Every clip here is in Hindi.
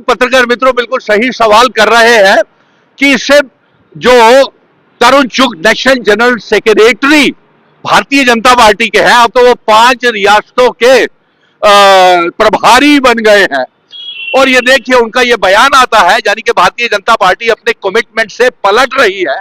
पत्रकार मित्रों बिल्कुल सही सवाल कर रहे हैं कि इससे जो तरुण चुग national general secretary Bharatiya Janata party के हैं, अब तो वो 5 रियासतों के प्रभारी बन गए हैं। और ये देखिए उनका ये बयान आता है, यानी कि भारतीय जनता पार्टी अपने कमिटमेंट से पलट रही है।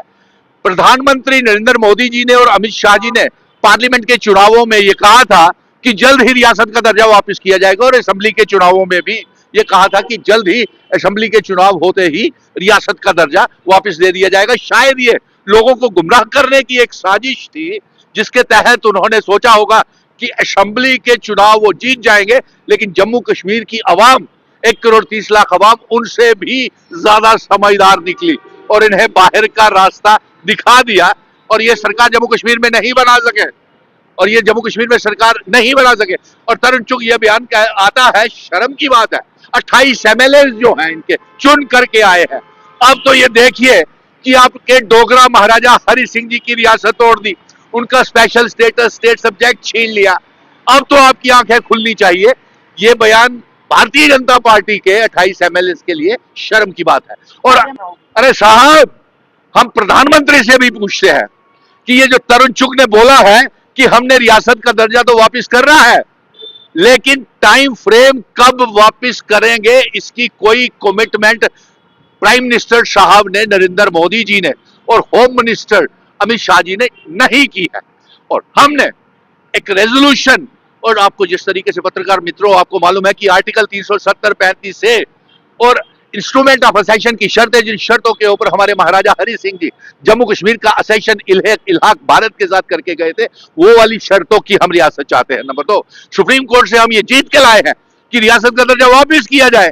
प्रधानमंत्री नरेंद्र मोदी जी ने और अमित शाह जी ने पार्लियामेंट के चुनावों में ये कहा था कि जल्द ही रियासत का दर्जा वापस किया जाएगा, और असेंबली के चुनावों में भी ये कहा था कि जल्द ही असेंबली के चुनाव होते ही रियासत का दर्जा वापस दे दिया जाएगा। शायद ये लोगों को गुमराह करने की एक साजिश थी, जिसके तहत उन्होंने सोचा होगा कि असेंबली के चुनाव वो जीत जाएंगे, लेकिन जम्मू कश्मीर की आवाम 1,30,00,000 आवाम उनसे भी ज्यादा समझदार निकली और इन्हें बाहर का रास्ता दिखा दिया, और ये सरकार जम्मू कश्मीर में नहीं बना सके, और ये जम्मू कश्मीर में सरकार नहीं बना सके। और तरुण चुग ये बयान आता है, शर्म की बात है। 28 MLA जो हैं इनके चुन करके आए हैं। अब तो ये देखिए कि आपके डोगरा महाराजा हरि सिंह जी की रियासत तोड़ दी, उनका स्पेशल स्टेटस, स्टेट सब्जेक्ट छीन लिया। अब तो आपकी आंखें खुलनी चाहिए। ये बयान भारतीय जनता पार्टी के 28 MLA के लिए शर्म की बात है। और अरे साहब, हम प्रधानमंत्री से भी पूछते हैं कि ये जो तरुण चुग ने बोला है कि हमने रियासत का दर्जा तो वापस कर रहा है, लेकिन टाइम फ्रेम कब वापस करेंगे इसकी कोई कमिटमेंट प्राइम मिनिस्टर साहब ने, नरेंद्र मोदी जी ने और होम मिनिस्टर अमित शाह जी ने नहीं की है। और हमने एक रेजोल्यूशन, और आपको जिस तरीके से पत्रकार मित्रों आपको मालूम है कि आर्टिकल 370, 35 से और इंस्ट्रूमेंट ऑफ असेशन की शर्त है, जिन शर्तों के ऊपर हमारे महाराजा हरि सिंह जी जम्मू कश्मीर का असेशन इल्हाक भारत के साथ करके गए थे, वो वाली शर्तों की हम रियासत चाहते हैं। नंबर 2, सुप्रीम कोर्ट से हम ये जीत के लाए हैं कि रियासत का दर्जा वापस किया जाए,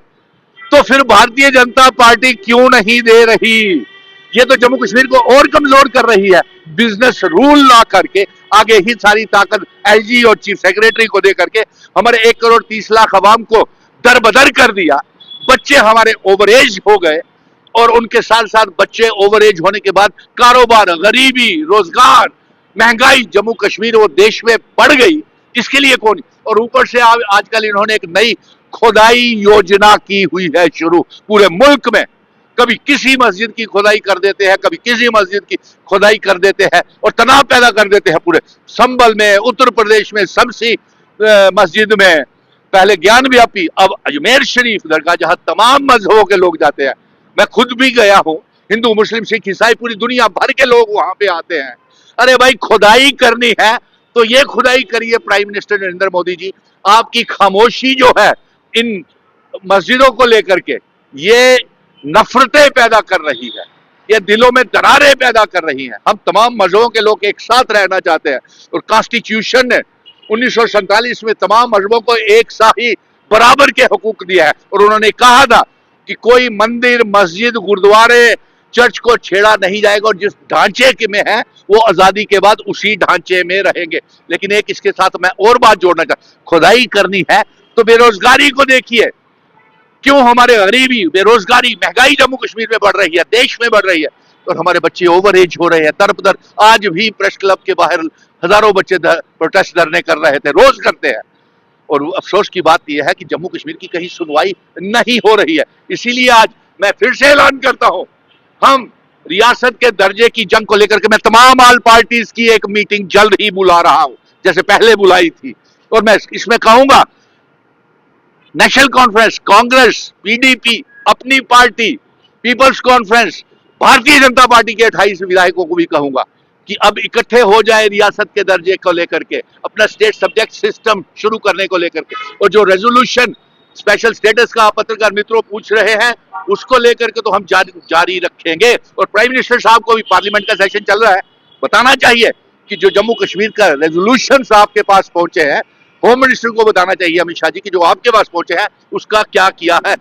तो फिर भारतीय जनता पार्टी क्यों नहीं दे रही? ये तो जम्मू कश्मीर को और कमजोर कर रही है। बिजनेस रूल ला करके आगे ही सारी ताकत एलजी और चीफ सेक्रेटरी को दे करके हमारे 1,30,00,000 आवाम को दरबदर कर दिया। बच्चे हमारे ओवर एज हो गए, और उनके साथ साथ बच्चे ओवर एज होने के बाद कारोबार, गरीबी, रोजगार, महंगाई जम्मू कश्मीर और देश में बढ़ गई। इसके लिए कौन? और ऊपर से आजकल इन्होंने एक नई खुदाई योजना की हुई है शुरू पूरे मुल्क में। कभी किसी मस्जिद की खुदाई कर देते हैं, कभी किसी मस्जिद की खुदाई कर देते हैं, और तनाव पैदा कर देते हैं पूरे संभल में, उत्तर प्रदेश में, शमसी मस्जिद में, पहले ज्ञान व्यापी, अब अजमेर शरीफ दरगाह, जहां तमाम मजहबों के लोग जाते हैं। मैं खुद भी गया हूं, हिंदू, मुस्लिम, सिख, ईसाई, पूरी दुनिया भर के लोग वहां पे आते हैं। अरे भाई, खुदाई करनी है तो ये खुदाई करिए प्राइम मिनिस्टर नरेंद्र मोदी जी। आपकी खामोशी जो है इन मस्जिदों को लेकर के, ये नफरतें पैदा कर रही है, ये दिलों में दरारें पैदा कर रही हैं। हम तमाम मजहबों के लोग एक साथ रहना चाहते हैं, और कॉन्स्टिट्यूशन ने 1947 में तमाम मजहबों को एक सा ही बराबर के हुकूक दिया है, और उन्होंने कहा था कि कोई मंदिर, मस्जिद, गुरुद्वारे, चर्च को छेड़ा नहीं जाएगा, और जिस ढांचे के में है वो आजादी के बाद उसी ढांचे में रहेंगे। लेकिन एक इसके साथ मैं और बात जोड़ना चाहता, खुदाई करनी है तो बेरोजगारी को देखिए, क्यों हमारे गरीबी, बेरोजगारी, महंगाई जम्मू कश्मीर में बढ़ रही है, देश में बढ़ रही है, और हमारे बच्चे ओवर एज हो रहे हैं, दर आज भी प्रेस क्लब के बाहर हजारों बच्चे प्रोटेस्ट धरने कर रहे थे, रोज करते हैं। और अफसोस की बात यह है कि जम्मू कश्मीर की कहीं सुनवाई नहीं हो रही है। इसीलिए आज मैं फिर से ऐलान करता हूं, हम रियासत के दर्जे की जंग को लेकर के मैं तमाम ऑल पार्टीज की एक मीटिंग जल्द ही बुला रहा हूं, जैसे पहले बुलाई थी। और मैं इसमें कहूंगा, नेशनल कॉन्फ्रेंस, कांग्रेस, पीडीपी, अपनी party, peoples conference, Bharatiya Janata party के 28 विधायकों को भी कहूंगा कि अब इकट्ठे हो जाए रियासत के दर्जे को लेकर के, अपना स्टेट सब्जेक्ट सिस्टम शुरू करने को लेकर के। और जो रेजोल्यूशन स्पेशल स्टेटस का पत्रकार मित्रों पूछ रहे हैं, उसको लेकर के तो हम जारी रखेंगे। और प्राइम मिनिस्टर साहब को भी, पार्लियामेंट का सेशन चल रहा है, बताना चाहिए कि जो जम्मू कश्मीर का रेजोल्यूशन आपके पास पहुंचे हैं, होम मिनिस्टर को बताना चाहिए अमित शाह जी की जो आपके पास पहुंचे हैं उसका क्या किया है।